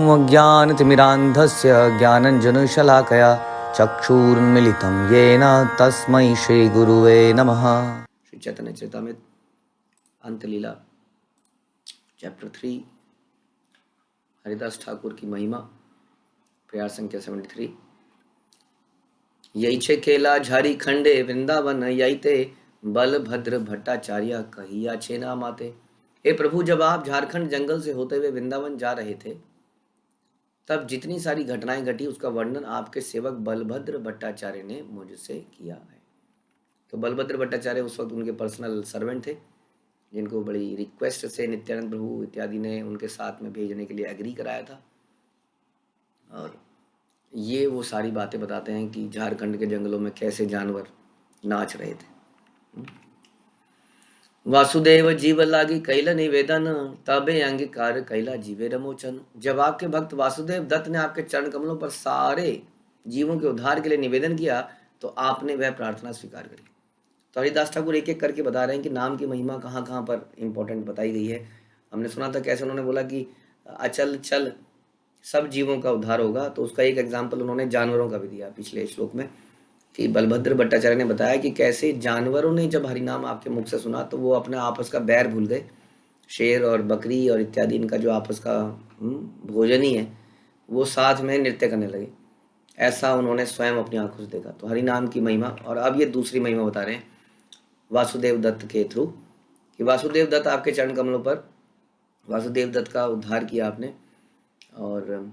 अज्ञानतिमिरान्धस्य ज्ञानञ्जनशलाकया चक्षुरुन्मीलितं येन तस्मै श्रीगुरुवे नमः। श्री चैतन्य चरितामृत अंतलीला चैप्टर 3 हरिदास ठाकुर की महिमा प्रयास संख्या 73। यही छे केला झारी खंडे वृंदावन यईते बलभद्र भट्टाचार्य कहिया छे नाम आते। हे प्रभु, जब आप झारखंड जंगल से होते हुए वृंदावन जा रहे थे तब जितनी सारी घटनाएं घटी उसका वर्णन आपके सेवक बलभद्र भट्टाचार्य ने मुझसे किया है। तो बलभद्र भट्टाचार्य उस वक्त उनके पर्सनल सर्वेंट थे, जिनको बड़ी रिक्वेस्ट से नित्यानंद प्रभु इत्यादि ने उनके साथ में भेजने के लिए एग्री कराया था। और ये वो सारी बातें बताते हैं कि झारखंड के जंगलों में कैसे जानवर नाच रहे थे। वासुदेव जीव लागी कैला निवेदन तबे अंगीकार कैला जीवे रमोचन। जब आपके भक्त वासुदेव दत्त ने आपके चरण कमलों पर सारे जीवों के उद्धार के लिए निवेदन किया तो आपने वह प्रार्थना स्वीकार करी। तो हरिदास ठाकुर एक एक करके बता रहे हैं कि नाम की महिमा कहाँ कहाँ पर इम्पोर्टेंट बताई गई है। हमने सुना था कैसे उन्होंने बोला कि अचल चल सब जीवों का उद्धार होगा, तो उसका एक एग्जाम्पल उन्होंने जानवरों का भी दिया पिछले श्लोक में, कि बलभद्र भट्टाचार्य ने बताया कि कैसे जानवरों ने जब हरिनाम आपके मुख से सुना तो वो अपने आपस का बैर भूल गए। शेर और बकरी और इत्यादि इनका जो आपस का भोजन ही है वो साथ में नृत्य करने लगे। ऐसा उन्होंने स्वयं अपनी आंखों से देखा। तो हरिनाम की महिमा। और अब ये दूसरी महिमा बता रहे हैं वासुदेव दत्त के थ्रू, कि वासुदेव दत्त आपके चरण कमलों पर, वासुदेव दत्त का उद्धार किया आपने और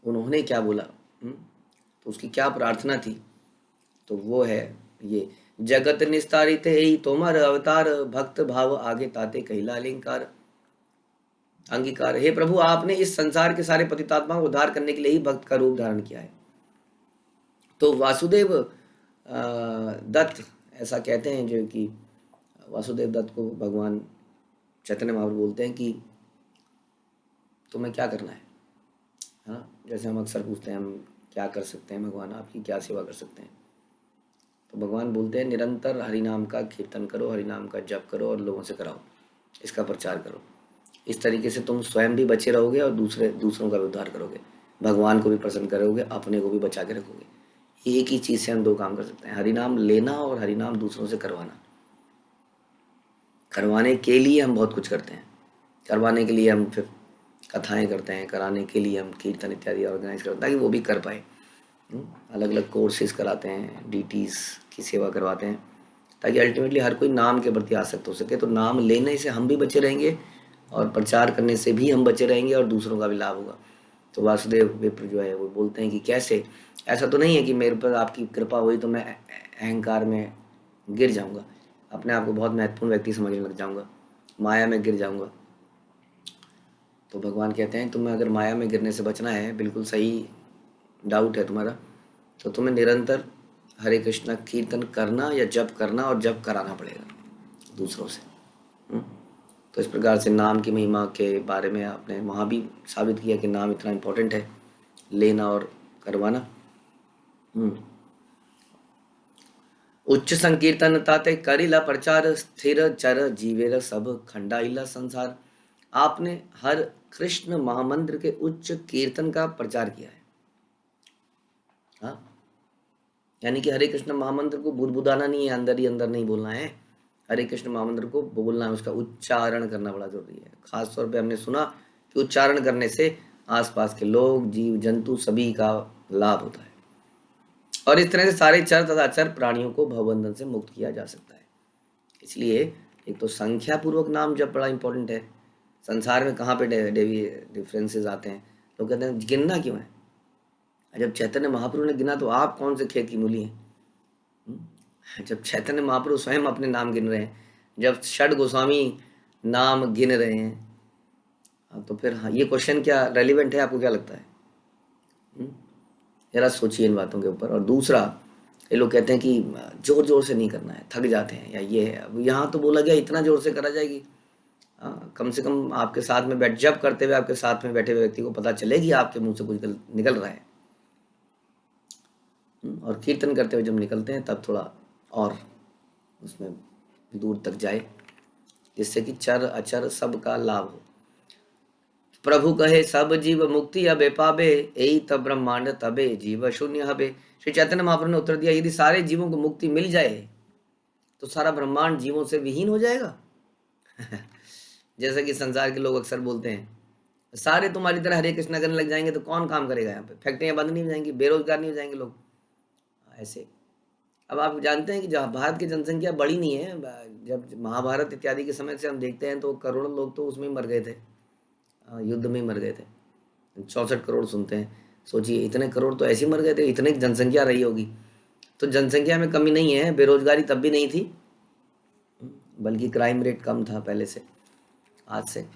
उन्होंने क्या बोला, तो उसकी क्या प्रार्थना थी, तो वो है ये, जगत निस्तारित ही तोमर अवतार भक्त भाव आगे ताते कैला अलंकार अंगीकार। हे प्रभु, आपने इस संसार के सारे पतितात्मा को उद्धार करने के लिए ही भक्त का रूप धारण किया है। तो वासुदेव दत्त ऐसा कहते हैं, जो कि वासुदेव दत्त को भगवान चैतन्य महाप्रभु बोलते हैं कि तुम्हें क्या करना है। हाँ, जैसे हम अक्सर पूछते हैं हम क्या कर सकते हैं भगवान, आपकी क्या सेवा कर सकते हैं, तो भगवान बोलते हैं निरंतर हरिनाम का कीर्तन करो, हरिनाम का जप करो और लोगों से कराओ, इसका प्रचार करो। इस तरीके से तुम स्वयं भी बचे रहोगे और दूसरों का भी उद्धार करोगे, भगवान को भी प्रसन्न करोगे, अपने को भी बचा के रखोगे। एक ही चीज़ से हम दो काम कर सकते हैं, हरिनाम लेना और हरिनाम दूसरों से करवाना। करवाने के लिए हम बहुत कुछ करते हैं, करवाने के लिए हम फिर कथाएँ करते हैं, कराने के लिए हम कीर्तन इत्यादि ऑर्गेनाइज करते हैं ताकि वो भी कर पाए। अलग अलग कोर्सेज कराते हैं, डीटीज़ की सेवा करवाते हैं, ताकि अल्टीमेटली हर कोई नाम के प्रति आसक्त हो सके। तो नाम लेने से हम भी बचे रहेंगे और प्रचार करने से भी हम बचे रहेंगे और दूसरों का भी लाभ होगा। तो वासुदेव विप्र जो है वो बोलते हैं कि कैसे, ऐसा तो नहीं है कि मेरे पर आपकी कृपा हुई तो मैं अहंकार में गिर जाऊँगा, अपने आप को बहुत महत्वपूर्ण व्यक्ति समझने लग जाऊँगा, माया में गिर जाऊँगा। तो भगवान कहते हैं तुम्हें अगर माया में गिरने से बचना है, बिल्कुल सही डाउट है तुम्हारा, तो तुम्हें निरंतर हरे कृष्णा कीर्तन करना या जप करना और जप कराना पड़ेगा दूसरों से। तो इस प्रकार से नाम की महिमा के बारे में आपने वहाँ भी साबित किया कि नाम इतना इम्पोर्टेंट है, लेना और करवाना। उच्च संकीर्तन ताते करिला प्रचार स्थिर चर जीवेर सब खंडाइला संसार। आपने हर कृष्ण महामंत्र के उच्च कीर्तन का प्रचार किया है। हाँ, यानी कि हरे कृष्ण महामंत्र को बुदबुदाना नहीं है, अंदर ही अंदर नहीं बोलना है, हरे कृष्ण महामंत्र को बोलना है, उसका उच्चारण करना बड़ा जरूरी है। खास तौर पे हमने सुना कि उच्चारण करने से आसपास के लोग, जीव जंतु सभी का लाभ होता है और इस तरह से सारे चर तथा अचर प्राणियों को भवबंधन से मुक्त किया जा सकता है। इसलिए एक तो संख्या पूर्वक नाम जब बड़ा इंपॉर्टेंट है। संसार में कहाँ पे डिफरेंसेस आते हैं, लोग कहते हैं गिनना क्यों है। जब चैतन्य महाप्रभु ने गिना तो आप कौन से खेत की मूली हैं। जब चैतन्य महाप्रभु स्वयं अपने नाम गिन रहे हैं, जब षड गोस्वामी नाम गिन रहे हैं, तो फिर ये क्वेश्चन क्या रेलिवेंट है, आपको क्या लगता है? जरा सोचिए इन बातों के ऊपर। और दूसरा, ये लोग कहते हैं कि जोर जोर से नहीं करना है, थक जाते हैं, या ये है। अब यहाँ तो बोला गया इतना जोर से करा जाएगी, कम से कम आपके साथ में जब करते हुए आपके साथ में बैठे हुए व्यक्ति को पता चलेगी आपके मुंह से कुछ निकल रहा है। और कीर्तन करते हुए जब निकलते हैं तब थोड़ा और उसमें दूर तक जाए, जिससे कि चर अचर सबका लाभ हो। प्रभु कहे सब जीव मुक्ति अबे पाबे, यही तब ब्रह्मांड तबे जीव शून्य हबे। श्री चैतन्य महाप्रभु ने उत्तर दिया, यदि सारे जीवों को मुक्ति मिल जाए तो सारा ब्रह्मांड जीवों से विहीन हो जाएगा। जैसे कि संसार के लोग अक्सर बोलते हैं, सारे तुम्हारी तरह हरे कृष्णा करने लग जाएंगे तो कौन काम करेगा यहाँ पे, फैक्ट्रियां बंद नहीं हो जाएंगी, बेरोजगार नहीं हो जाएंगे लोग ऐसे। अब आप जानते हैं कि जहाँ भारत की जनसंख्या बड़ी नहीं है, जब महाभारत इत्यादि के समय से हम देखते हैं तो करोड़ों लोग तो उसमें ही मर गए थे, युद्ध में ही मर गए थे। 64 करोड़ सुनते हैं, सोचिए इतने करोड़ तो ऐसे ही मर गए थे, इतनी जनसंख्या रही होगी। तो जनसंख्या में कमी नहीं है, बेरोजगारी तब भी नहीं थी, बल्कि क्राइम रेट कम था पहले से, आज से।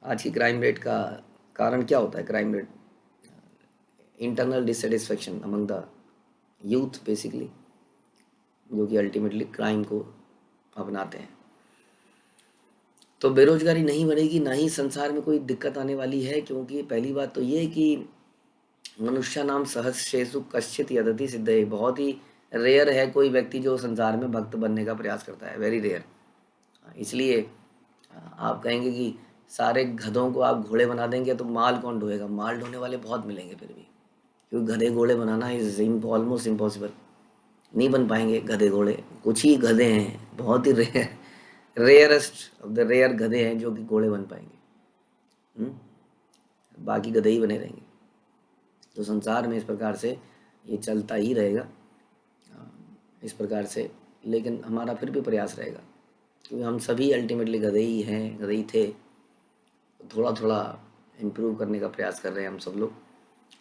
आज की क्राइम रेट का कारण क्या होता है? Crime rate internal dissatisfaction among the youth basically, जो कि अल्टीमेटली क्राइम को अपनाते हैं। तो बेरोजगारी नहीं बढ़ेगी, ना ही संसार में कोई दिक्कत आने वाली है, क्योंकि पहली बात तो ये कि मनुष्य नाम सहस्रेषु कश्चित यदति सिद्धये। बहुत ही रेयर है कोई व्यक्ति जो संसार में भक्त बनने का प्रयास करता है, वेरी रेयर। इसलिए आप कहेंगे कि सारे गधों को आप घोड़े बना देंगे तो माल कौन ढोएगा? माल ढोने वाले बहुत मिलेंगे फिर भी, क्योंकि गधे घोड़े बनाना इज ऑलमोस्ट इम्पॉसिबल, नहीं बन पाएंगे गधे घोड़े। कुछ ही गधे हैं, बहुत ही रेयरेस्ट ऑफ द रेयर गधे हैं जो कि घोड़े बन पाएंगे, बाकी गधे ही बने रहेंगे। तो संसार में इस प्रकार से ये चलता ही रहेगा, इस प्रकार से। लेकिन हमारा फिर भी प्रयास रहेगा, क्योंकि हम सभी अल्टीमेटली गधे ही हैं, गधे ही थे। थोड़ा थोड़ा इम्प्रूव करने का प्रयास कर रहे हैं हम सब लोग,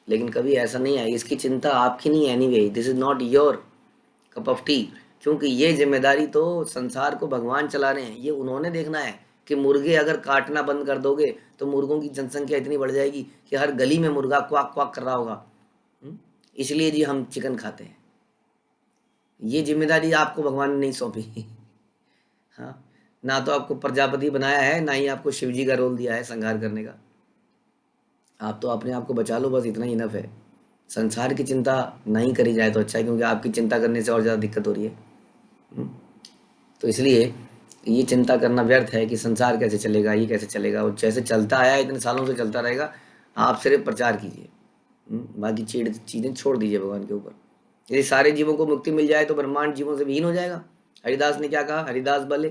लेकिन कभी ऐसा नहीं है, इसकी चिंता आपकी नहीं है। Anyway this is not your cup of T, क्योंकि ये जिम्मेदारी तो संसार को भगवान चला रहे हैं। ये उन्होंने देखना है कि मुर्गे अगर काटना बंद कर दोगे तो मुर्गों की जनसंख्या इतनी बढ़ जाएगी कि हर गली में मुर्गा क्वाक क्वाक कर रहा होगा। इसलिए जी हम चिकन खाते हैं। ये जिम्मेदारी आपको भगवान ने नहीं सौंपी। हाँ, ना तो आपको प्रजापति बनाया है, ना ही आपको शिवजी का रोल दिया है संहार करने का। आप तो अपने आप को बचा लो, बस इतना ही इनफ है। संसार की चिंता नहीं करी जाए तो अच्छा है, क्योंकि आपकी चिंता करने से और ज़्यादा दिक्कत हो रही है। तो इसलिए ये चिंता करना व्यर्थ है कि संसार कैसे चलेगा, ये कैसे चलेगा। और जैसे चलता आया इतने सालों से चलता रहेगा, आप सिर्फ प्रचार कीजिए, बाकी चीज़ें छोड़ दीजिए भगवान के ऊपर। यदि सारे जीवों को मुक्ति मिल जाए तो ब्रह्मांड जीवों से विहीन हो जाएगा। हरिदास ने क्या कहा? हरिदास बोले,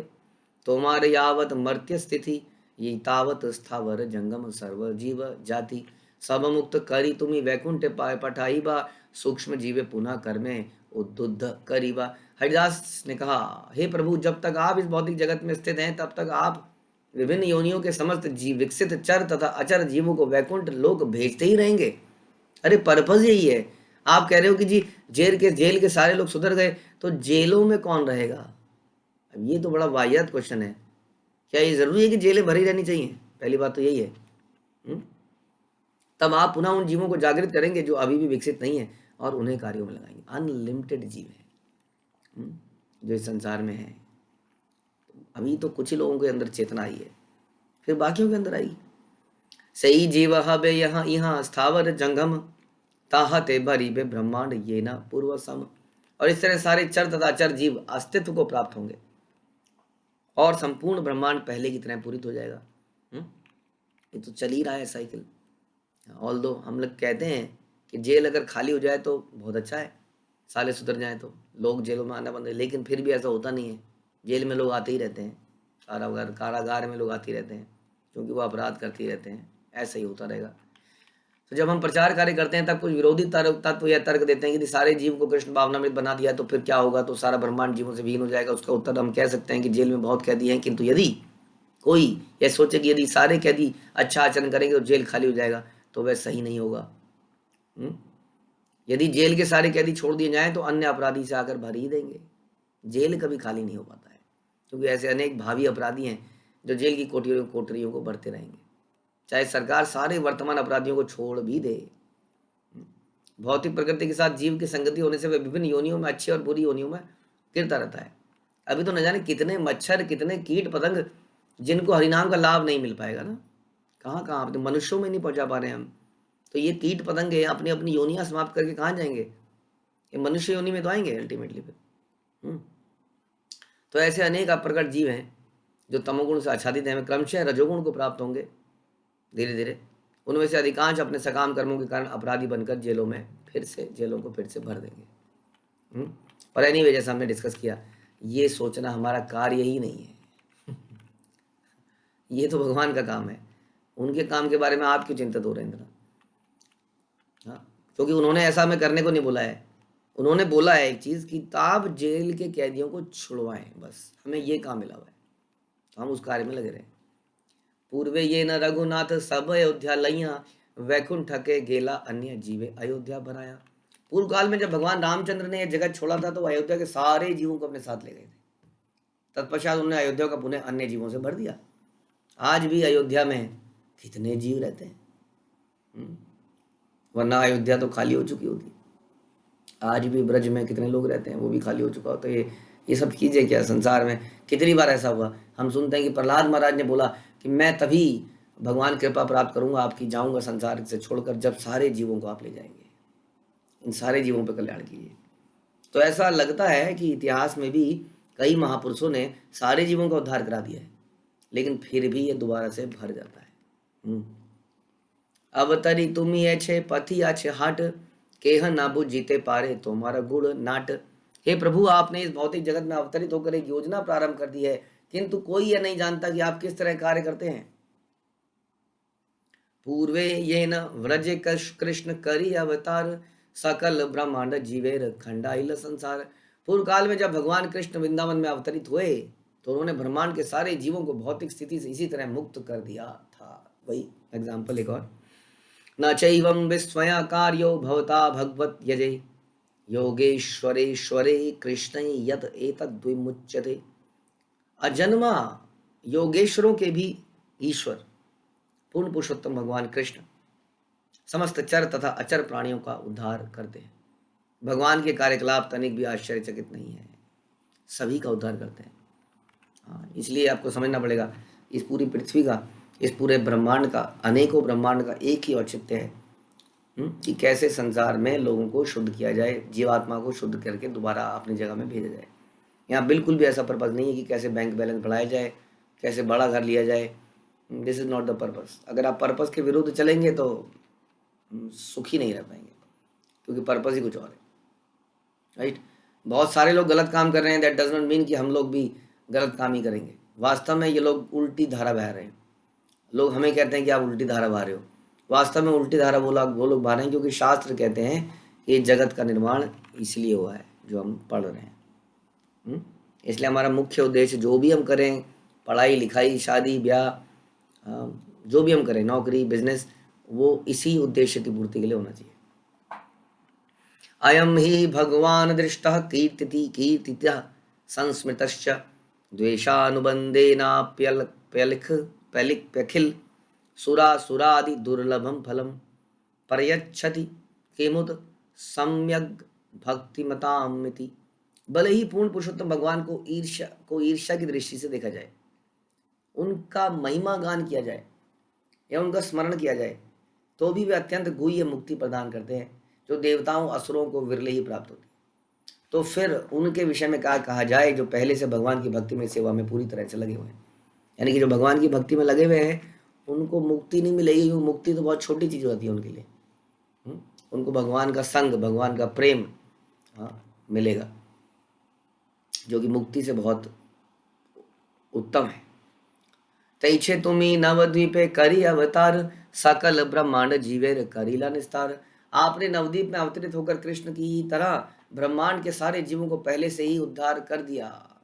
तुम्हारे यावत मर्त्य स्थिति, ये तावत स्थावर जंगम सर्व जीव जाति, सब मुक्त करी तुम्ही वैकुंठ पाए पठाई बा, सूक्ष्म जीवे पुनः कर्मे उद्बुद्ध करीबा। हरिदास ने कहा, हे प्रभु, जब तक आप इस भौतिक जगत में स्थित हैं तब तक आप विभिन्न योनियों के समस्त जीव, विकसित चर तथा अचर जीवों को वैकुंठ लोक भेजते ही रहेंगे। अरे पर्पज यही है। आप कह रहे हो कि जी जेल के सारे लोग सुधर गए, तो जेलों में कौन रहेगा? अब ये तो बड़ा वाहियात क्वेश्चन है। क्या ये जरूरी है कि जेलें भरी रहनी चाहिए? पहली बात तो यही है। तब आप पुनः उन जीवों को जागृत करेंगे जो अभी भी विकसित नहीं है, और उन्हें कार्यों में लगाएंगे। अनलिमिटेड जीव है जो इस संसार में है। अभी तो कुछ ही लोगों के अंदर चेतना आई है, फिर बाकियों के अंदर आएगी। सही जीव हबे यहाँ यहाँ स्थावर जंगम, ताहते भरी बे ब्रह्मांड ये न पूर्व सम। और इस तरह सारे चर तथा अचर जीव अस्तित्व को प्राप्त होंगे और संपूर्ण ब्रह्मांड पहले की तरह पूरित हो जाएगा। ये तो चल ही रहा है साइकिल। ऑल दो हम लोग कहते हैं कि जेल अगर खाली हो जाए तो बहुत अच्छा है, साले सुधर जाएं तो लोग जेलों में आना बंद है, लेकिन फिर भी ऐसा होता नहीं है। जेल में लोग आते ही रहते हैं, कारागार में लोग आते ही रहते हैं, क्योंकि वो अपराध करते ही रहते हैं। ऐसा ही होता रहेगा। तो जब हम प्रचार कार्य करते हैं तब कुछ विरोधी तत्व यह तर्क देते हैं कि यदि सारे जीव को कृष्ण भावनामृत बना दिया तो फिर क्या होगा, तो सारा ब्रह्मांड जीवों से विहीन हो जाएगा। उसका उत्तर हम कह सकते हैं कि जेल में बहुत कैदी हैं, किंतु यदि कोई यह सोचे कि यदि सारे कैदी अच्छा आचरण करेंगे तो जेल खाली हो जाएगा, तो वह सही नहीं होगा। यदि जेल के सारे कैदी छोड़ दिए जाएं तो अन्य अपराधी से आकर भर ही देंगे। जेल कभी खाली नहीं हो पाता है, क्योंकि ऐसे अनेक भावी अपराधी हैं जो जेल की कोठरियों को भरते रहेंगे, चाहे सरकार सारे वर्तमान अपराधियों को छोड़ भी दे। भौतिक प्रकृति के साथ जीव की संगति होने से वह विभिन्न योनियों में, अच्छी और बुरी योनियों में गिरता रहता है। अभी तो न जाने कितने मच्छर, कितने कीट पतंग जिनको हरिनाम का लाभ नहीं मिल पाएगा ना। कहाँ अपने मनुष्यों में नहीं पहुंचा पा रहे हैं हम, तो ये कीट पतंग है अपनी अपनी योनियां समाप्त करके कहाँ जाएंगे? ये मनुष्य योनि में तो आएंगे अल्टीमेटली फिर। तो ऐसे अनेक अप्रकट जीव हैं जो तमोगुण से आच्छादित हैं वे क्रमशः रजोगुण को प्राप्त होंगे धीरे धीरे। उनमें से अधिकांश अपने सकाम कर्मों के कारण अपराधी बनकर जेलों को फिर से भर देंगे। पर एनीवे, जैसा हमने डिस्कस किया, ये सोचना हमारा कार्य ही नहीं है। ये तो भगवान का काम है। उनके काम के बारे में आप क्यों चिंतित हो रहे हैं इतना? हाँ, क्योंकि उन्होंने ऐसा हमें करने को नहीं बोला है। उन्होंने बोला है एक चीज कि आप जेल के कैदियों को छुड़वाएं, बस हमें ये काम मिला हुआ है, तो हम उस कार्य में लगे रहे। पूर्वे ये न रघुनाथ सब अयोध्या लैया, वैकुंठ के गेला अन्य जीवे अयोध्या बनाया। पूर्व काल में जब भगवान रामचंद्र ने यह जगत छोड़ा था तो अयोध्या के सारे जीवों को अपने साथ ले गए थे। तत्पश्चात उन्होंने अयोध्या का पुनः अन्य जीवों से भर दिया। आज भी अयोध्या में कितने जीव रहते हैं, वरना अयोध्या तो खाली हो चुकी होती। आज भी ब्रज में कितने लोग रहते हैं, वो भी खाली हो चुका होता। ये सब चीजें क्या संसार में कितनी बार ऐसा हुआ। हम सुनते हैं कि प्रहलाद महाराज ने बोला कि मैं तभी भगवान कृपा प्राप्त करूंगा आपकी, जाऊंगा संसार से छोड़कर, जब सारे जीवों को आप ले जाएंगे, इन सारे जीवों पर कल्याण कीजिए। तो ऐसा लगता है कि इतिहास में भी कई महापुरुषों ने सारे जीवों का उद्धार करा दिया है, लेकिन फिर भी ये दोबारा से भर जाता है। अवतरी तुमी ऐछे पथि आछे हट, केह ना बुझीते पारे तुम्हारा गुण नाट। हे प्रभु, आपने इस भौतिक जगत में अवतरित होकर एक योजना प्रारंभ कर दी है, किंतु कोई यह नहीं जानता कि आप किस तरह कार्य करते हैं। पूर्वे ये न व्रज कृष्ण करी अवतार, सकल ब्रह्मांड जीवेर खंडाइल संसार। पूर्व काल में जब भगवान कृष्ण वृंदावन में अवतरित हुए तो उन्होंने ब्रह्मांड के सारे जीवों को भौतिक स्थिति से इसी तरह मुक्त कर दिया था। वही एग्जाम्पल एक और, न चैवं विस्मया कार्यो भवता भगवत यजे, योगेश्वरेश्वरे कृष्ण यत एतद्विमुच्यते। अजन्मा योगेश्वरों के भी ईश्वर पूर्ण पुरुषोत्तम भगवान कृष्ण समस्त चर तथा अचर प्राणियों का उद्धार करते हैं। भगवान के कार्यकलाप तनिक भी आश्चर्यचकित नहीं है, सभी का उद्धार करते हैं। हाँ, इसलिए आपको समझना पड़ेगा इस पूरी पृथ्वी का, इस पूरे ब्रह्मांड का, अनेकों ब्रह्मांड का एक ही औचित्य है कि कैसे संसार में लोगों को शुद्ध किया जाए, जीवात्मा को शुद्ध करके दोबारा अपनी जगह में भेजा जाए। यहाँ बिल्कुल भी ऐसा पर्पज़ नहीं है कि कैसे बैंक बैलेंस बढ़ाया जाए, कैसे बड़ा घर लिया जाए। This is not the purpose. अगर आप पर्पस के विरुद्ध चलेंगे तो सुखी नहीं रह पाएंगे, क्योंकि पर्पस ही कुछ और है, राइट। बहुत सारे लोग गलत काम कर रहे हैं, दैट डज नॉट मीन कि हम लोग भी गलत काम ही करेंगे। वास्तव में ये लोग उल्टी धारा बहा रहे हैं। लोग हमें कहते हैं कि आप उल्टी धारा बहा रहे हो, वास्तव में उल्टी धारा वो लोग बहा रहे हैं, क्योंकि शास्त्र कहते हैं कि जगत का निर्माण इसलिए हुआ है जो हम पढ़ रहे हैं। इसलिए हमारा मुख्य उद्देश्य जो भी हम करें, पढ़ाई लिखाई, शादी ब्याह, जो भी हम करें, नौकरी बिजनेस, वो इसी उद्देश्य की पूर्ति के लिए होना चाहिए। अयम ही भगवान दृष्टः कीर्तितः संस्मृतश्च, द्वेषानुबंधेनाप्यखिल सुरासुरादि दुर्लभम फलम, प्रयच्छति किमुत सम्यग् भक्तिमतामिति। भले ही पूर्ण पुरुषोत्तम भगवान को ईर्ष्या की दृष्टि से देखा जाए, उनका महिमा गान किया जाए या उनका स्मरण किया जाए, तो भी वे अत्यंत गुह्य मुक्ति प्रदान करते हैं, जो देवताओं असुरों को विरले ही प्राप्त होती है। तो फिर उनके विषय में कहा जाए जो पहले से भगवान की भक्ति में, सेवा में पूरी तरह से लगे हुए हैं। यानी कि जो भगवान की भक्ति में लगे हुए हैं उनको मुक्ति नहीं मिलेगी। मुक्ति तो बहुत छोटी चीज़ होती है उनके लिए। उनको भगवान का संग, भगवान का प्रेम मिलेगा, जो कि मुक्ति से बहुत उत्तम है। तैछे तुम्ही नवद्वीपे करी अवतार, सकल ब्रह्मांड जीवेर करीला निस्तार। आपने नवद्वीप में अवतरित होकर कृष्ण की तरह ब्रह्मांड के सारे जीवों को पहले से ही उद्धार कर दिया।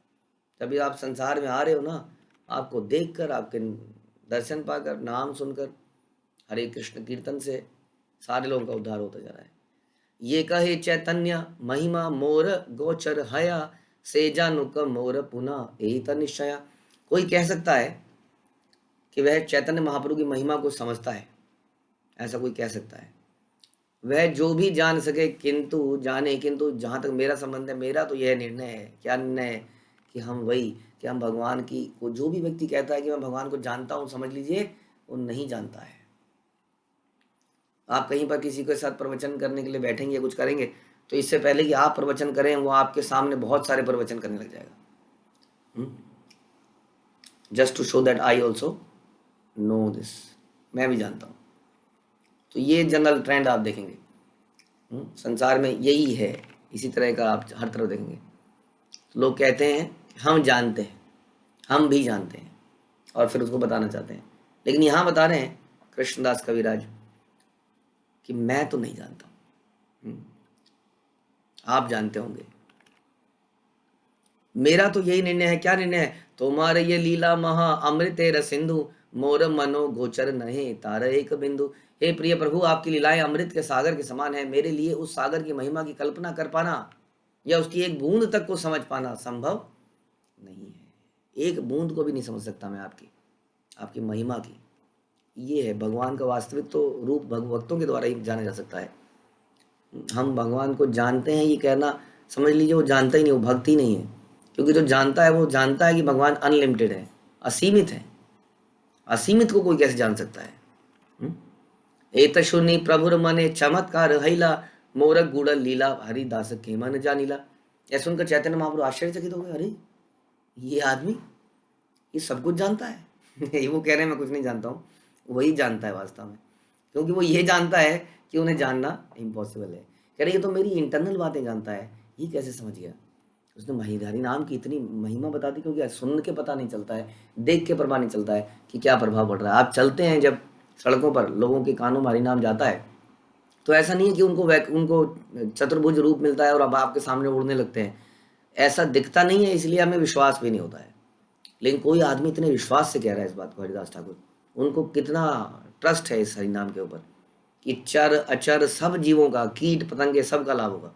जब आप संसार में आ रहे हो ना, आपको देखकर, आपके दर्शन पाकर, नाम सुनकर, हरे कृष्ण कीर्तन से सारे लोगों का उद्धार होता जा रहा है। ये कहे चैतन्य महिमा मोर गोचर हया, से जानुक मोर पुनः एत निश्चया। कोई कह सकता है कि वह चैतन्य महाप्रभु की महिमा को समझता है, ऐसा कोई कह सकता है। वह जो भी जान सके किंतु जहाँ तक मेरा संबंध है, मेरा तो यह निर्णय है। क्या निर्णय है? कि हम भगवान की, जो भी व्यक्ति कहता है कि मैं भगवान को जानता हूँ, समझ लीजिए वो नहीं जानता है। आप कहीं पर किसी के साथ प्रवचन करने के लिए बैठेंगे, कुछ करेंगे, तो इससे पहले कि आप प्रवचन करें, वो आपके सामने बहुत सारे प्रवचन करने लग जाएगा। Just to show that I also know this, मैं भी जानता हूँ। तो ये जनरल ट्रेंड आप देखेंगे संसार में यही है, इसी तरह का आप हर तरफ देखेंगे। लोग कहते हैं हम जानते हैं, हम भी जानते हैं, और फिर उसको बताना चाहते हैं। लेकिन यहाँ बता रहे हैं कृष्णदास कविराज कि मैं तो नहीं जानता हूँ, आप जानते होंगे। मेरा तो यही निर्णय है। क्या निर्णय है? तुम्हारे ये लीला महा अमृत रस सिंधु, मोर मनो गोचर नहे तार एक बिंदु। हे प्रिय प्रभु, आपकी लीलाएं अमृत के सागर के समान है। मेरे लिए उस सागर की महिमा की कल्पना कर पाना या उसकी एक बूंद तक को समझ पाना संभव नहीं है। एक बूंद को भी नहीं समझ सकता मैं आपकी महिमा की। ये है भगवान का वास्तविक तो रूप भक्तों के द्वारा ही जाना जा सकता है। हम भगवान को जानते हैं ये कहना, समझ लीजिए वो जानता ही नहीं, वो भक्त ही नहीं है। क्योंकि जो जानता है वो जानता है कि भगवान अनलिमिटेड है, असीमित है। असीमित को कोई कैसे जान सकता है? एत शुनि प्रभुर मने चमत्कार हैला, मोरक गुड़ लीला हरिदास के मन जानीला। यह सुनकर चैतन्य महाप्रभु आश्चर्यचकित हो गए। अरे ये आदमी ये सब कुछ जानता है। वो कह रहे हैं मैं कुछ नहीं जानता हूँ, वही जानता है वास्तव में। क्योंकि वो ये जानता है कि उन्हें जानना इम्पॉसिबल है। कह रहे ये तो मेरी इंटरनल बातें जानता है, ये कैसे समझ गया? उसने हरि नाम की इतनी महिमा बता दी। क्योंकि सुन के पता नहीं चलता है, देख के पता नहीं चलता है कि क्या प्रभाव पड़ रहा है। आप चलते हैं जब सड़कों पर, लोगों के कानों में हरि नाम जाता है, तो ऐसा नहीं है कि उनको चतुर्भुज रूप मिलता है और अब आपके सामने उड़ने लगते हैं। ऐसा दिखता नहीं है, इसलिए हमें विश्वास भी नहीं होता है। लेकिन कोई आदमी इतने विश्वास से कह रहा है इस बात को, हरिदास ठाकुर, उनको कितना ट्रस्ट है इस हरिनाम के ऊपर कि चर अचर सब जीवों का, कीट पतंगे सबका लाभ होगा।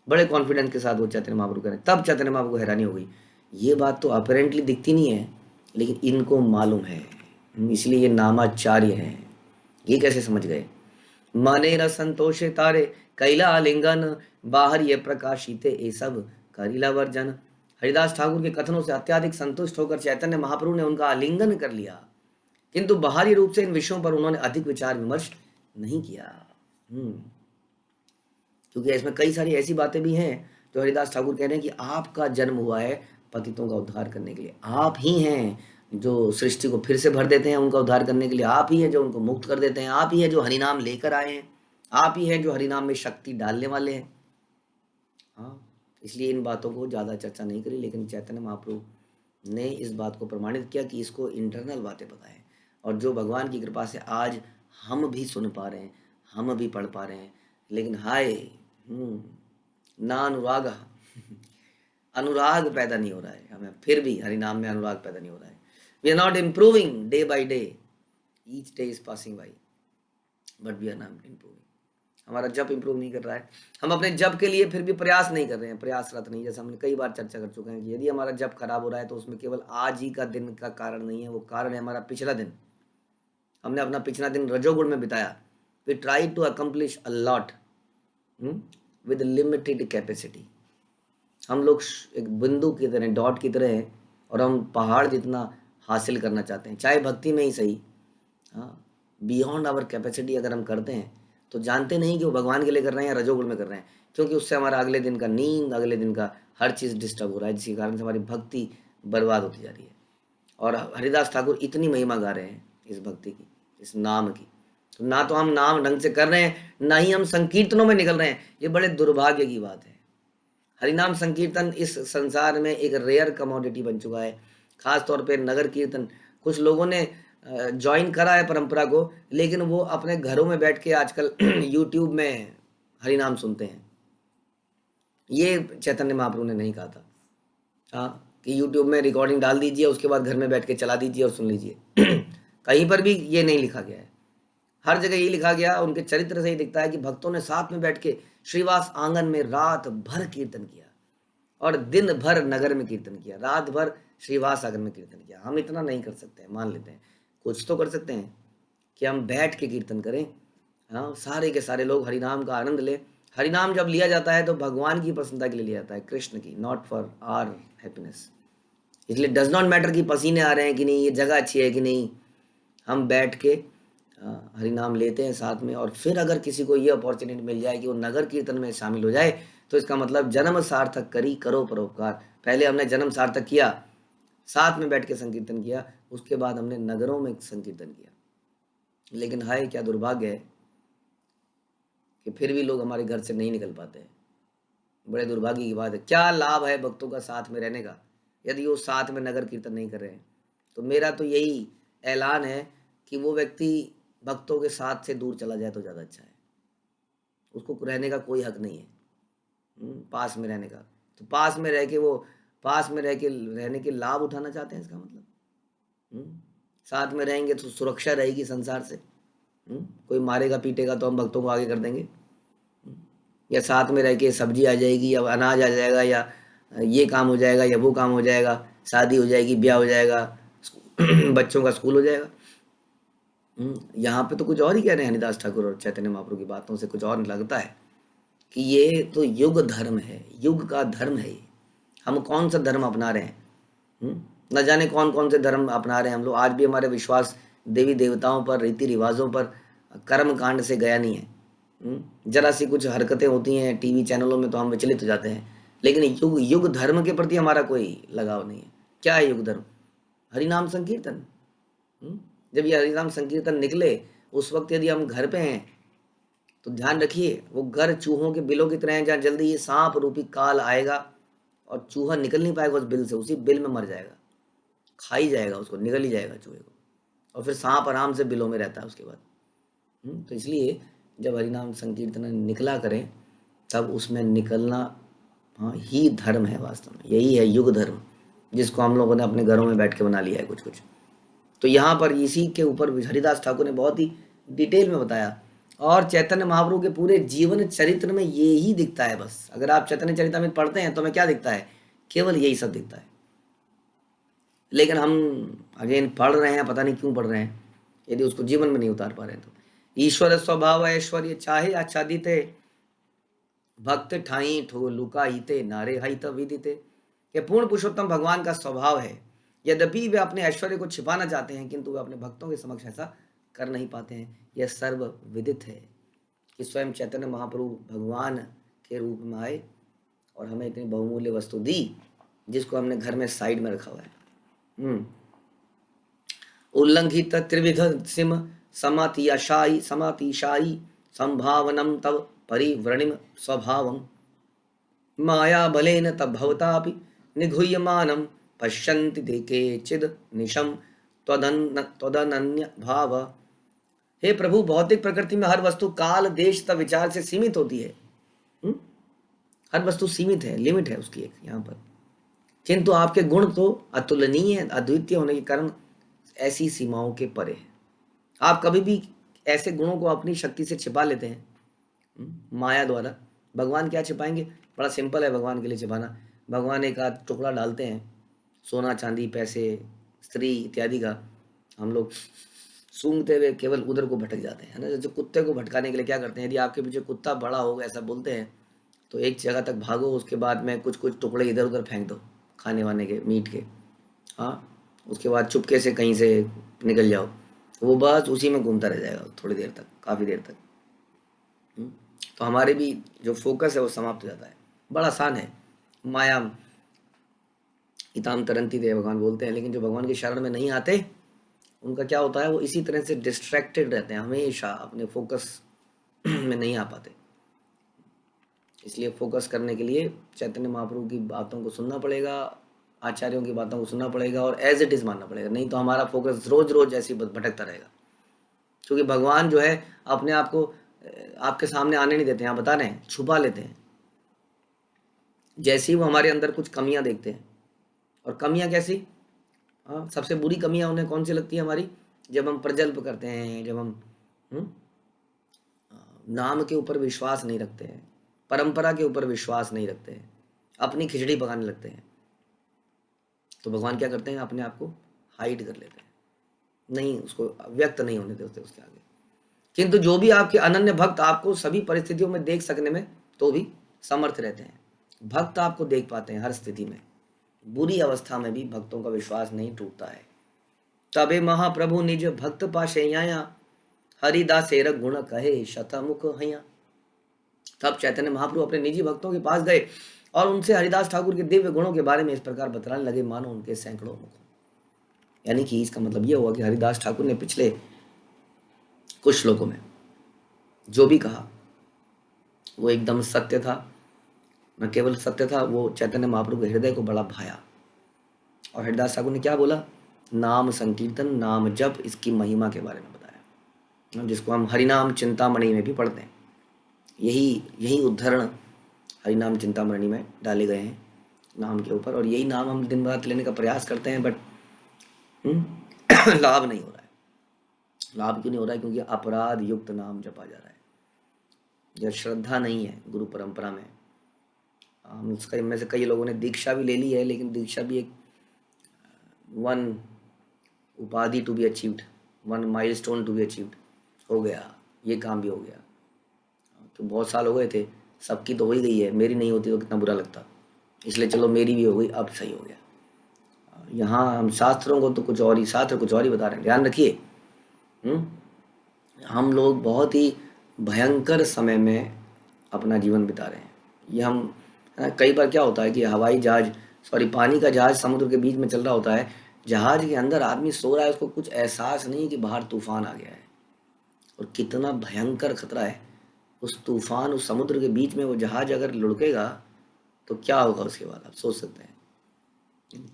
बड़े कॉन्फिडेंस के साथ वो चैतन्य महाप्रभु करें। तब चैतन्य महाप्रभु को हैरानी हो गई। ये बात तो अपेरेंटली दिखती नहीं है, लेकिन इनको मालूम है, इसलिए ये नामाचार्य हैं। ये कैसे समझ गए? माने न संतोषे तारे कैला आलिंगन, बाहर ये प्रकाशिते ये सब करीला वर्जन। हरिदास ठाकुर के कथनों से अत्यधिक संतुष्ट होकर चैतन्य महाप्रभु ने उनका आलिंगन कर लिया, किंतु बाहरी रूप से इन विषयों पर उन्होंने अधिक विचार विमर्श नहीं किया। क्योंकि इसमें कई सारी ऐसी बातें भी हैं जो हरिदास ठाकुर कह रहे हैं कि आपका जन्म हुआ है पतितों का उद्धार करने के लिए। आप ही हैं जो सृष्टि को फिर से भर देते हैं उनका उद्धार करने के लिए। आप ही हैं जो उनको मुक्त कर देते हैं। आप ही हैं जो हरिनाम लेकर आए हैं। आप ही हैं जो हरिनाम में शक्ति डालने वाले हैं। हाँ, इसलिए इन बातों को ज़्यादा चर्चा नहीं करी। लेकिन चैतन्य महाप्रभु ने इस बात को प्रमाणित किया कि इसको इंटरनल बातें पता है, और जो भगवान की कृपा से आज हम भी सुन पा रहे हैं, हम भी पढ़ पा रहे हैं। लेकिन हाय ना अनुराग अनुराग पैदा नहीं हो रहा है हमें, फिर भी हरिनाम में अनुराग पैदा नहीं हो रहा है। We are not improving day by day, each day is passing by, but we are not improving. हमारा जप इम्प्रूव नहीं कर रहा है। हम अपने जप के लिए फिर भी प्रयास नहीं कर रहे हैं, प्रयासरत नहीं। जैसे हमने कई बार चर्चा कर चुके हैं कि यदि हमारा जप खराब हो रहा है तो उसमें केवल आज ही का दिन का कारण नहीं है, वो कारण है हमारा पिछला दिन। हमने अपना पिछला दिन रजोगुण में बिताया। We try to accomplish a lot with limited capacity. हम लोग एक बिंदु की तरह, डॉट की तरह हैं, और हम पहाड़ जितना हासिल करना चाहते हैं, चाहे भक्ति में ही सही। हाँ, बियॉन्ड आवर कैपेसिटी अगर हम करते हैं तो जानते नहीं कि वो भगवान के लिए कर रहे हैं या रजोगुण में कर रहे हैं, क्योंकि उससे हमारा अगले दिन का नींद, अगले दिन का हर चीज़ डिस्टर्ब हो रहा है, जिसके कारण से हमारी भक्ति बर्बाद होती जा रही है। और हरिदास ठाकुर इतनी महिमा गा रहे हैं इस भक्ति की, इस नाम की, तो ना तो हम नाम ढंग से कर रहे हैं, ना ही हम संकीर्तनों में निकल रहे हैं। ये बड़े दुर्भाग्य की बात है। हरिनाम संकीर्तन इस संसार में एक रेयर कमोडिटी बन चुका है। खास तौर पे नगर कीर्तन कुछ लोगों ने ज्वाइन करा है परंपरा को, लेकिन वो अपने घरों में बैठ के आजकल यूट्यूब में हरिनाम सुनते हैं। ये चैतन्य महाप्रभु ने नहीं कहा था। हाँ, कि यूट्यूब में रिकॉर्डिंग डाल दीजिए, उसके बाद घर में बैठ के चला दीजिए और सुन लीजिए। कहीं पर भी ये नहीं लिखा गया है। हर जगह ये लिखा गया, उनके चरित्र से ही दिखता है कि भक्तों ने साथ में बैठ के श्रीवास आंगन में रात भर कीर्तन किया और दिन भर नगर में कीर्तन किया, रात भर श्रीवास आंगन में कीर्तन किया। हम इतना नहीं कर सकते हैं, मान लेते हैं। कुछ तो कर सकते हैं कि हम बैठ के कीर्तन करें। हाँ, सारे के सारे लोग हरिनाम का आनंद लें। हरिनाम जब लिया जाता है तो भगवान की प्रसन्नता के लिए लिया जाता है, कृष्ण की, नॉट फॉर आवर हैप्पीनेस। इसलिए डज नॉट मैटर कि पसीने आ रहे हैं कि नहीं, ये जगह अच्छी है कि नहीं। हम बैठ के हरिनाम लेते हैं साथ में। और फिर अगर किसी को ये अपॉर्चुनिटी मिल जाए कि वो नगर कीर्तन में शामिल हो जाए, तो इसका मतलब जन्म सार्थक करी करो परोपकार। पहले हमने जन्म सार्थक किया, साथ में बैठ के संकीर्तन किया, उसके बाद हमने नगरों में संकीर्तन किया। लेकिन हाय क्या दुर्भाग्य है कि फिर भी लोग हमारे घर से नहीं निकल पाते हैं। बड़े दुर्भाग्य की बात है। क्या लाभ है भक्तों का साथ में रहने का यदि वो साथ में नगर कीर्तन नहीं कर रहे हैं। तो मेरा तो यही ऐलान है कि वो व्यक्ति भक्तों के साथ से दूर चला जाए तो ज़्यादा अच्छा है। उसको रहने का कोई हक नहीं है पास में रहने का। तो पास में रह के वो पास में रह के रहने के लाभ उठाना चाहते हैं, इसका मतलब साथ में रहेंगे तो सुरक्षा रहेगी संसार से। कोई मारेगा पीटेगा तो हम भक्तों को आगे कर देंगे, या साथ में रह के सब्जी आ जाएगी या अनाज आ जाएगा या ये काम हो जाएगा या वो काम हो जाएगा, शादी हो जाएगी, ब्याह हो जाएगा, बच्चों का स्कूल हो जाएगा। यहाँ पे तो कुछ और ही कह रहे हैं हरिदास ठाकुर और चैतन्य महाप्रभु की बातों से कुछ और लगता है कि ये तो युग धर्म है, युग का धर्म है ये। हम कौन सा धर्म अपना रहे हैं, न जाने कौन कौन से धर्म अपना रहे हैं हम लोग। आज भी हमारे विश्वास देवी देवताओं पर, रीति रिवाजों पर, कर्म कांड से गया नहीं है। जरा सी कुछ हरकतें होती हैं टीवी चैनलों में तो हम विचलित हो जाते हैं, लेकिन युग युग धर्म के प्रति हमारा कोई लगाव नहीं है। क्या है युग धर्म? हरिनाम संकीर्तन। जब ये हरिनाम संकीर्तन निकले उस वक्त यदि हम घर पे हैं तो ध्यान रखिए वो घर चूहों के बिलों की तरह है, जहाँ जल्दी ये सांप रूपी काल आएगा और चूहा निकल नहीं पाएगा उस बिल से, उसी बिल में मर जाएगा, खा ही जाएगा उसको, निकल ही जाएगा चूहे को, और फिर सांप आराम से बिलों में रहता है उसके बाद। तो इसलिए जब हरिनाम संकीर्तन निकला करें तब उसमें निकलना ही धर्म है। वास्तव में यही है युग धर्म, जिसको हम लोगों ने अपने घरों में बैठ के बना लिया है कुछ कुछ। तो यहाँ पर इसी के ऊपर हरिदास ठाकुर ने बहुत ही डिटेल में बताया, और चैतन्य महाप्रभु के पूरे जीवन चरित्र में ये ही दिखता है। बस अगर आप चैतन्य चरितामृत पढ़ते हैं तो हमें क्या दिखता है? केवल यही सब दिखता है। लेकिन हम अगेन पढ़ रहे हैं, पता नहीं क्यों पढ़ रहे हैं, यदि उसको जीवन में नहीं उतार पा रहे हैं तो। ईश्वर स्वभाव ऐश्वर्य चाहे आच्छादिते, भक्त ठाई ठो लुकाईते, नारे हित विदिते। ये पूर्ण पुरुषोत्तम भगवान का स्वभाव है। यद्यपि वे अपने ऐश्वर्य को छिपाना चाहते हैं किंतु वे अपने भक्तों के समक्ष ऐसा कर नहीं पाते हैं। यह सर्व विदित है कि स्वयं चैतन्य महाप्रभु भगवान के रूप में आए और हमें इतनी बहुमूल्य वस्तु दी जिसको हमने घर में साइड में रखा हुआ है। उल्लंघित त्रिविध सिम समातिशाई संभावनम तव परिव्रणिम स्वभावम, माया बलेन तब भवतापि निगुह्यमानम पश्यन्ति ते केचिद निशम त्वदनन्य भाव। हे प्रभु, भौतिक प्रकृति में हर वस्तु काल देश तथा विचार से सीमित होती है। हर वस्तु सीमित है, लिमिट है उसकी एक यहाँ पर, किंतु आपके गुण तो अतुलनीय, अद्वितीय होने के कारण ऐसी सीमाओं के परे है। आप कभी भी ऐसे गुणों को अपनी शक्ति से छिपा लेते हैं माया द्वारा। भगवान क्या छिपाएंगे? बड़ा सिंपल है भगवान के लिए छिपाना। भगवान एक आध टुकड़ा डालते हैं, सोना चांदी पैसे स्त्री इत्यादि का, हम लोग सूंघते हुए केवल उधर को भटक जाते हैं, है ना। जो कुत्ते को भटकाने के लिए क्या करते हैं, यदि आपके पीछे कुत्ता बड़ा होगा ऐसा बोलते हैं तो एक जगह तक भागो, उसके बाद में कुछ कुछ टुकड़े इधर उधर फेंक दो खाने वाने के, मीट के, हाँ, उसके बाद चुपके से कहीं से निकल जाओ, वो बस उसी में घूमता रह जाएगा थोड़ी देर तक, काफ़ी देर तक। तो हमारे भी जो फोकस है वो समाप्त हो जाता है। बड़ा आसान है, माया इताम तरंती दे भगवान बोलते हैं। लेकिन जो भगवान की शरण में नहीं आते उनका क्या होता है, वो इसी तरह से डिस्ट्रैक्टेड रहते हैं, हमेशा अपने फोकस में नहीं आ पाते। इसलिए फोकस करने के लिए चैतन्य महाप्रभु की बातों को सुनना पड़ेगा, आचार्यों की बातों को सुनना पड़ेगा और एज इट इज़ मानना पड़ेगा। नहीं तो हमारा फोकस रोज रोज ऐसे ही भटकता रहेगा, क्योंकि भगवान जो है अपने आप को आपके सामने आने नहीं देते हैं, आप बता रहे हैं, छुपा लेते हैं। जैसे ही वो हमारे अंदर कुछ कमियां देखते हैं, और कमियां कैसी, हाँ, सबसे बुरी कमियां उन्हें कौन सी लगती है हमारी? जब हम प्रजल्प करते हैं, जब हम नाम के ऊपर विश्वास नहीं रखते हैं, परंपरा के ऊपर विश्वास नहीं रखते हैं, अपनी खिचड़ी पकाने लगते हैं, तो भगवान क्या करते हैं, अपने आप को हाइड कर लेते हैं, नहीं, उसको व्यक्त नहीं होने देते उसके आगे। किंतु जो भी आपके अनन्य भक्त आपको सभी परिस्थितियों में देख सकने में तो भी समर्थ रहते हैं। भक्त आपको देख पाते हैं हर स्थिति में, बुरी अवस्था में भी भक्तों का विश्वास नहीं टूटता है। तबे महाप्रभु निज भक्त पाशे आया, हरिदासेर गुण कहे शतमुख हैया। तब चैतन्य महाप्रभु अपने निजी भक्तों के पास गए और उनसे हरिदास ठाकुर के दिव्य गुणों के बारे में इस प्रकार बतलाने लगे मानो उनके सैकड़ों मुख हों। यानी कि इसका मतलब ये हुआ कि हरिदास ठाकुर ने पिछले कुछ श्लोकों में जो भी कहा वो एकदम सत्य था। न केवल सत्य था, वो चैतन्य महाप्रभु के हृदय को बड़ा भाया। और हरिदास ठाकुर ने क्या बोला? नाम संकीर्तन, नाम जप, इसकी महिमा के बारे में बताया, जिसको हम हरिनाम चिंतामणि में भी पढ़ते हैं। यही यही उद्धरण हरिनाम चिंतामणि में डाले गए हैं नाम के ऊपर, और यही नाम हम दिन रात लेने का प्रयास करते हैं, बट लाभ नहीं हो रहा है। लाभ क्यों नहीं हो रहा है? क्योंकि अपराध युक्त नाम जपा जा रहा है। जब श्रद्धा नहीं है गुरु परंपरा में, हम उसका में से कई लोगों ने दीक्षा भी ले ली है, लेकिन दीक्षा भी एक वन उपाधि to be achieved, one milestone to be achieved हो गया, ये काम भी हो गया। तो बहुत साल हो गए थे, सबकी तो हो ही गई है, मेरी नहीं होती तो कितना बुरा लगता, इसलिए चलो मेरी भी हो गई, अब सही हो गया। यहाँ हम शास्त्रों को तो कुछ और ही, शास्त्र कुछ और ही बता रहे हैं। ध्यान रखिए, हम लोग बहुत ही भयंकर समय में अपना जीवन बिता रहे हैं। ये हम कई बार क्या होता है कि हवाई जहाज, सॉरी पानी का जहाज समुद्र के बीच में चल रहा होता है, जहाज के अंदर आदमी सो रहा है, उसको कुछ एहसास नहीं है कि बाहर तूफान आ गया है और कितना भयंकर खतरा है। उस तूफान, उस समुद्र के बीच में वो जहाज अगर लुढ़केगा तो क्या होगा उसके बाद, आप सोच सकते हैं।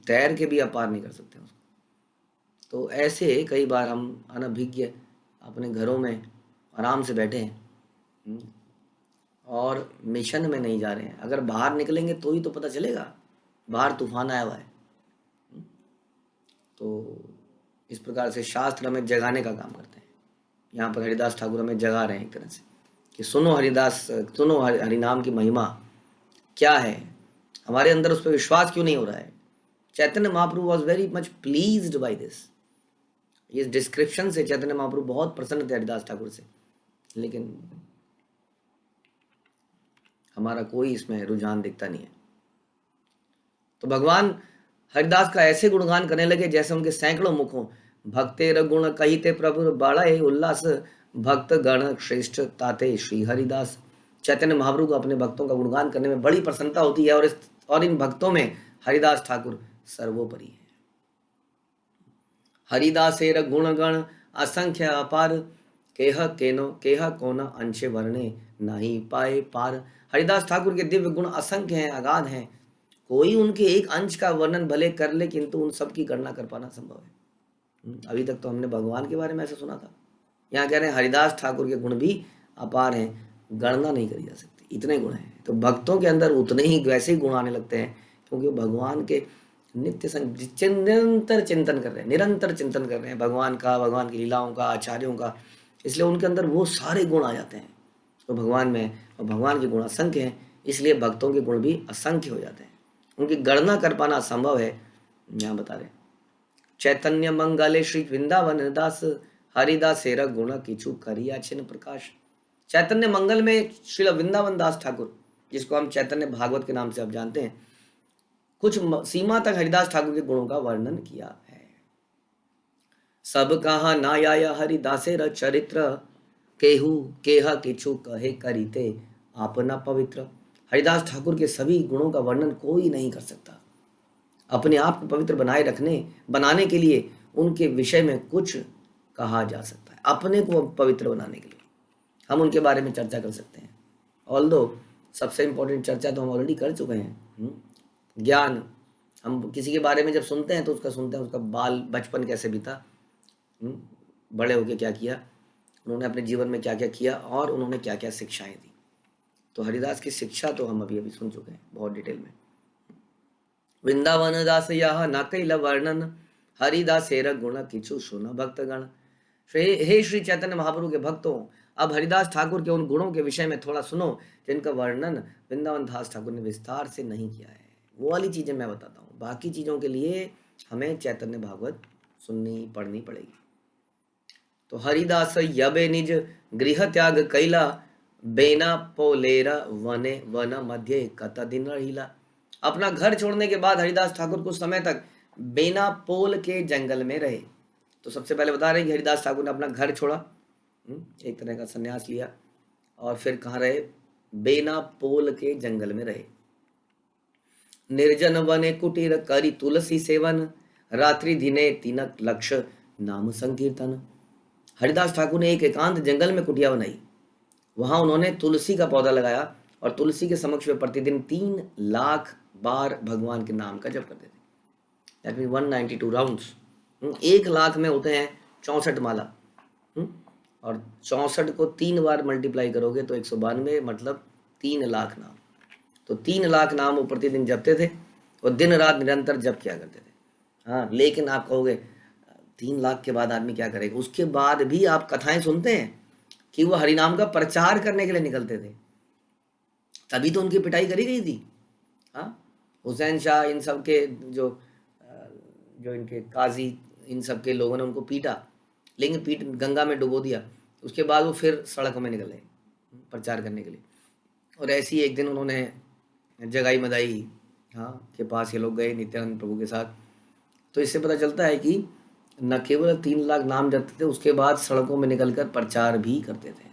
तैर के भी आप पार नहीं कर सकते उसको। तो ऐसे कई बार हम अनभिज्ञ अपने घरों में आराम से बैठे हैं और मिशन में नहीं जा रहे हैं। अगर बाहर निकलेंगे तो ही तो पता चलेगा बाहर तूफान आया हुआ है। तो इस प्रकार से शास्त्र हमें जगाने का काम करते हैं। यहाँ पर हरिदास ठाकुर हमें जगा रहे हैं एक तरह से कि सुनो हरिदास, सुनो हरिनाम की महिमा क्या है। हमारे अंदर उस पर विश्वास क्यों नहीं हो रहा है? Chaitanya Mahaprabhu was very much pleased by this. इस डिस्क्रिप्शन से चैतन्य महाप्रभु बहुत प्रसन्न थे हरिदास ठाकुर से, लेकिन हमारा कोई इसमें रुझान दिखता नहीं है। तो भगवान हरिदास का ऐसे गुणगान करने लगे जैसे उनके सैकड़ों मुख हों। भक्तेर गुण कहिते प्रभु बाड़े उल्लास, भक्त गण श्रेष्ठ ताते श्री हरिदास। चैतन्य महाप्रभु को अपने भक्तों का गुणगान करने में बड़ी प्रसन्नता होती है, और इन भक्तों में हरिदास ठाकुर सर्वोपरि है। हरिदासेर गुण गण असंख्य अपार, केह कोना अंश वर्णे नहीं पाए पार। हरिदास ठाकुर के दिव्य गुण असंख्य हैं, अगाध हैं। कोई उनके एक अंश का वर्णन भले कर ले, किंतु उन सब की गणना कर पाना संभव है। अभी तक तो हमने भगवान के बारे में ऐसा सुना था, यहाँ कह रहे हैं हरिदास ठाकुर के गुण भी अपार हैं, गणना नहीं करी जा सकती, इतने गुण हैं। तो भक्तों के अंदर उतने ही वैसे ही गुण आने लगते हैं, क्योंकि भगवान के निरंतर चिंतन कर रहे हैं, निरंतर चिंतन कर रहे हैं भगवान का, भगवान की लीलाओं का, आचार्यों का, इसलिए उनके अंदर वो सारे गुण आ जाते हैं तो भगवान में। और भगवान के गुण असंख्य हैं, इसलिए भक्तों के गुण भी असंख्य हो जाते हैं, उनकी गणना कर पाना असंभव है। यहाँ बता रहे चैतन्य मंगले श्री वृंदावन दास, हरिदासेर गुण किचु करिया छिन्न प्रकाश। चैतन्य मंगल में श्री वृंदावन दास ठाकुर, जिसको हम चैतन्य भागवत के नाम से आप जानते हैं, कुछ सीमा तक हरिदास ठाकुर के गुणों का वर्णन किया है। सब कहा नाया हरिदासेर चरित्र, केहू केहा किचु कहे करीते अपना पवित्र। हरिदास ठाकुर के सभी गुणों का वर्णन कोई नहीं कर सकता। अपने आप को पवित्र बनाने के लिए उनके विषय में कुछ कहा जा सकता है। अपने को पवित्र बनाने के लिए हम उनके बारे में चर्चा कर सकते हैं। ऑल्दो सबसे इम्पोर्टेंट चर्चा तो हम ऑलरेडी कर चुके हैं। ज्ञान, हम किसी के बारे में जब सुनते हैं तो उसका बाल बचपन कैसे बीता, बड़े होके क्या किया, उन्होंने अपने जीवन में क्या क्या किया, और उन्होंने क्या क्या शिक्षाएं दी। तो हरिदास की शिक्षा तो हम अभी सुन चुके हैं बहुत डिटेल में। वृंदावन दास यह न कैल वर्णन, हरिदासेर गुण किचु सुन भक्तगण। हे श्री चैतन्य महाप्रभु के भक्तों, अब हरिदास ठाकुर के उन गुणों के विषय में थोड़ा सुनो जिनका वर्णन वृंदावन दास ठाकुर ने विस्तार से नहीं किया है। वो वाली चीजें मैं बताता हूँ, बाकी चीजों के लिए हमें चैतन्य भागवत सुननी पढ़नी पड़ेगी। तो हरिदास यबे निज गृह त्याग कैला, बेना पोलेरा वने वन मध्य कत दिन रहिला। अपना घर छोड़ने के बाद हरिदास ठाकुर कुछ समय तक बेना पोल के जंगल में रहे। तो सबसे पहले बता रहे हैं कि हरिदास ठाकुर ने अपना घर छोड़ा, एक तरह का संन्यास लिया, और फिर कहाँ रहे? बेना पोल के जंगल में रहे। निर्जन वने कुटीर करी तुलसी सेवन, रात्रि दिने तिनक लक्ष्य नाम संकीर्तन। हरिदास ठाकुर ने एक एकांत जंगल में कुटिया बनाई, वहां उन्होंने तुलसी का पौधा लगाया और तुलसी के समक्ष वे प्रतिदिन 3 लाख बार भगवान के नाम का जप करते थे। That mean 192 rounds. 1 लाख में होते हैं 64 माला। हम्म, और 64 को 3 बार मल्टीप्लाई करोगे तो 192, मतलब 3 लाख नाम। तो 3 लाख नाम वो प्रतिदिन जपते थे और दिन रात निरंतर जप किया करते थे। हाँ, लेकिन आप कहोगे 3 लाख के बाद आदमी क्या करेगा? उसके बाद भी आप कथाएं सुनते हैं कि वो हरिनाम का प्रचार करने के लिए निकलते थे, तभी तो उनकी पिटाई करी गई थी। हाँ, हुसैन शाह, इन सब के जो इनके काजी, इन सब के लोगों ने उनको पीटा, लेकिन पीट गंगा में डुबो दिया। उसके बाद वो फिर सड़कों में निकले प्रचार करने के लिए। और ऐसी एक दिन उन्होंने जगाई मदाई, हाँ, के पास ये लोग गए नित्यानंद प्रभु के साथ। तो इससे पता चलता है कि न केवल 3 लाख नाम जपते थे, उसके बाद सड़कों में निकलकर प्रचार भी करते थे।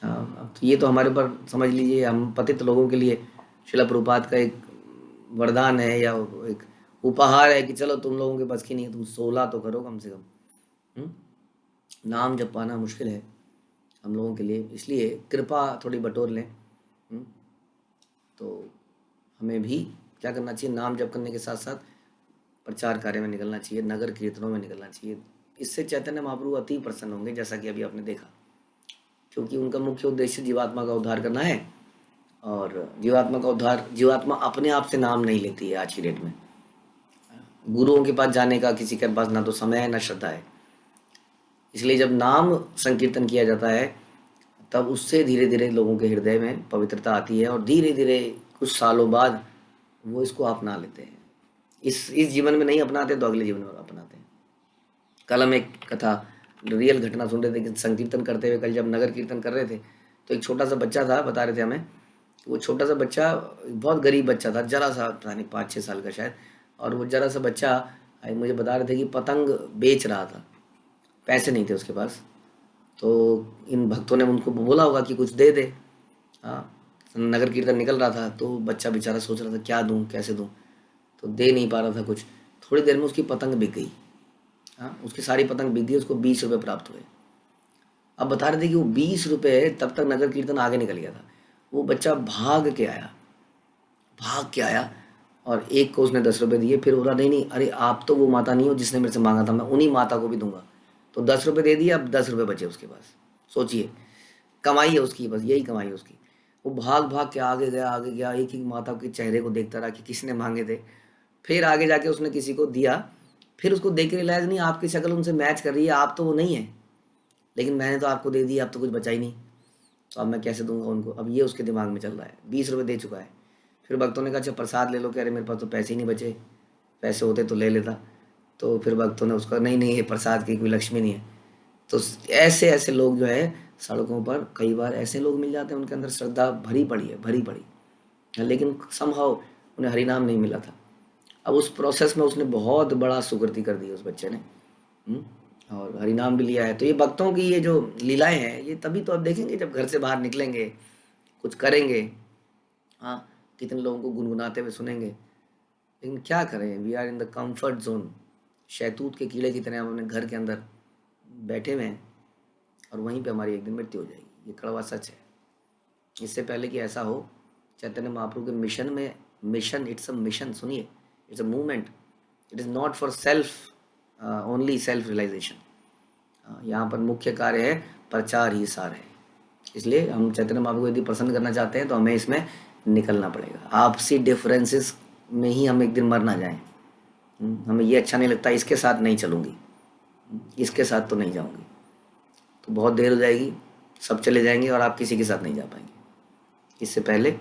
हाँ, अब तो ये तो हमारे ऊपर समझ लीजिए, हम पतित लोगों के लिए शिला प्रभुपाद का एक वरदान है या एक उपहार है कि चलो तुम लोगों के बस की नहीं है, तुम 16 तो करो कम से कम। हम्म? नाम जप पाना मुश्किल है हम लोगों के लिए, इसलिए कृपा थोड़ी बटोर लें। हम्म? तो हमें भी क्या करना चाहिए? नाम जप करने के साथ साथ प्रचार कार्य में निकलना चाहिए, नगर कीर्तनों में निकलना चाहिए। इससे चैतन्य महाप्रभु अति प्रसन्न होंगे, जैसा कि अभी आपने देखा, क्योंकि उनका मुख्य उद्देश्य जीवात्मा का उद्धार करना है। और जीवात्मा का उद्धार, जीवात्मा अपने आप से नाम नहीं लेती है आज की डेट में। गुरुओं के पास जाने का किसी के पास ना तो समय है ना श्रद्धा है। इसलिए जब नाम संकीर्तन किया जाता है तब उससे धीरे धीरे लोगों के हृदय में पवित्रता आती है और धीरे धीरे कुछ सालों बाद वो इसको अपना लेते हैं। इस जीवन में नहीं अपनाते तो अगले जीवन में अपनाते हैं। कल हम एक कथा, रियल घटना सुन रहे थे कि संकीर्तन करते हुए, कल जब नगर कीर्तन कर रहे थे तो एक छोटा सा बच्चा था, बता रहे थे हमें, वो छोटा सा बच्चा बहुत गरीब बच्चा था, जरा सा पता नहीं 5-6 साल का शायद। और वो जरा सा बच्चा मुझे बता रहे थे कि पतंग बेच रहा था, पैसे नहीं थे उसके पास। तो इन भक्तों ने उनको बोला होगा कि कुछ दे दे। हाँ, नगर कीर्तन निकल रहा था तो बच्चा बेचारा सोच रहा था क्या दूं कैसे दूं, तो दे नहीं पा रहा था कुछ। थोड़ी देर में उसकी पतंग बिक गई। हाँ, उसकी सारी पतंग बिक गई, उसको 20 रुपये प्राप्त हुए। अब बता रहे थे कि वो 20 रुपये, तब तक नगर कीर्तन आगे निकल गया था, वो बच्चा भाग के आया और एक को उसने 10 रुपये दिए। फिर बोला नहीं नहीं, अरे आप तो वो माता नहीं हो जिसने मेरे से मांगा था, मैं उन्हीं माता को भी दूंगा। तो 10 रुपये दे दिए, अब 10 रुपये बचे उसके पास। सोचिए, कमाई है उसकी, बस यही कमाई है उसकी। वो भाग भाग के आगे गया, एक एक माता के चेहरे को देखता रहा कि किसने मांगे थे। फिर आगे जाके उसने किसी को दिया। फिर उसको देख के रियलाइज, नहीं आपकी शक्ल उनसे मैच कर रही है, आप तो वो नहीं है, लेकिन मैंने तो आपको दे दिया, अब तो कुछ बचा ही नहीं, तो अब मैं कैसे दूंगा उनको? अब ये उसके दिमाग में चल रहा है, 20 रुपये दे चुका है। फिर भक्तों ने कहा अच्छा प्रसाद ले लो, कह रहे मेरे पास तो पैसे ही नहीं बचे, पैसे होते तो ले लेता। तो फिर भक्तों ने उसका, नहीं नहीं, ये प्रसाद की कोई लक्ष्मी नहीं है। तो ऐसे ऐसे लोग जो है सड़कों पर, कई बार ऐसे लोग मिल जाते हैं उनके अंदर श्रद्धा भरी पड़ी है, भरी पड़ी है, लेकिन समहाउ उन्हें हरिनाम नहीं मिला था। अब उस प्रोसेस में उसने बहुत बड़ा सुकृति कर दी उस बच्चे ने। हम्म, और हरिनाम भी लिया है। तो ये भक्तों की ये जो लीलाएं हैं, ये तभी तो आप देखेंगे जब घर से बाहर निकलेंगे, कुछ करेंगे। हाँ, कितने लोगों को गुनगुनाते हुए सुनेंगे। लेकिन क्या करें, we are in the comfort zone. शैतूत के कीड़े की तरह हम अपने घर के अंदर बैठे हुए हैं और वहीं पे हमारी एक दिन मृत्यु हो जाएगी। ये कड़वा सच है। इससे पहले कि ऐसा हो, चैतन्य महाप्रभु के मिशन में, मिशन, इट्स अ मिशन, सुनिए, it's a movement, it is not for self only self realisation. यहाँ पर मुख्य कार्य है प्रचार ही सार है। इसलिए हम चैतन्य महाप्रभु को यदि प्रसन्न करना चाहते हैं तो हमें इसमें निकलना पड़ेगा। आपसी डिफरेंसेस में ही हम एक दिन मर ना जाएं। हमें ये अच्छा नहीं लगता, इसके साथ नहीं चलूँगी, इसके साथ तो नहीं जाऊँगी, तो बहुत देर हो जाएगी, सब चले जाएंगे और आप किसी के साथ नहीं जा पाएंगे। इससे पहले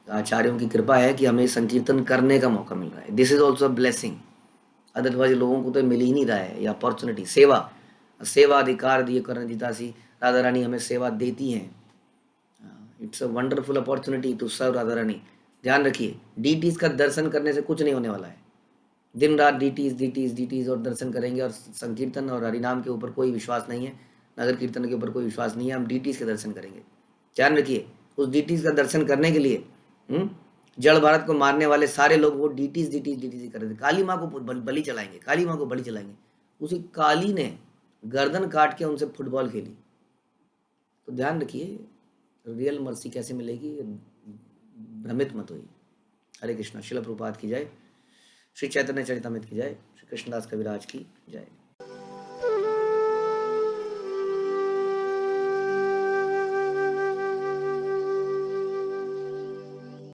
आचार्यों की कृपा है कि हमें संकीर्तन करने का मौका मिल रहा है। This is also blessing. Otherwise लोगों को तो मिल ही नहीं रहा है ये अपॉर्चुनिटी। सेवा अधिकार दिए करण जीतासी, राधा रानी हमें सेवा देती हैं। It's a wonderful opportunity to serve Radha Rani. ध्यान रखिए, डीटीज का दर्शन करने से कुछ नहीं होने वाला है। दिन रात डीटीज और दर्शन करेंगे, और संकीर्तन और हरिनाम के ऊपर कोई विश्वास नहीं है, नगर कीर्तन के ऊपर कोई विश्वास नहीं है, हम डीटीज के दर्शन करेंगे। ध्यान रखिए, उस डीटीज का दर्शन करने के लिए जड़ भारत को मारने वाले सारे लोग वो डीटीज कर रहे थे, काली माँ को बलि चलाएंगे, काली माँ को बलि चलाएंगे। उसी काली ने गर्दन काट के उनसे फुटबॉल खेली। तो ध्यान रखिए, रियल मर्सी कैसे मिलेगी, भ्रमित मत होइए। हरे कृष्णा। शिल प्रभुपाद की जय। श्री चैतन्य चरितमृत की जय। श्री कृष्णदास कविराज की जय।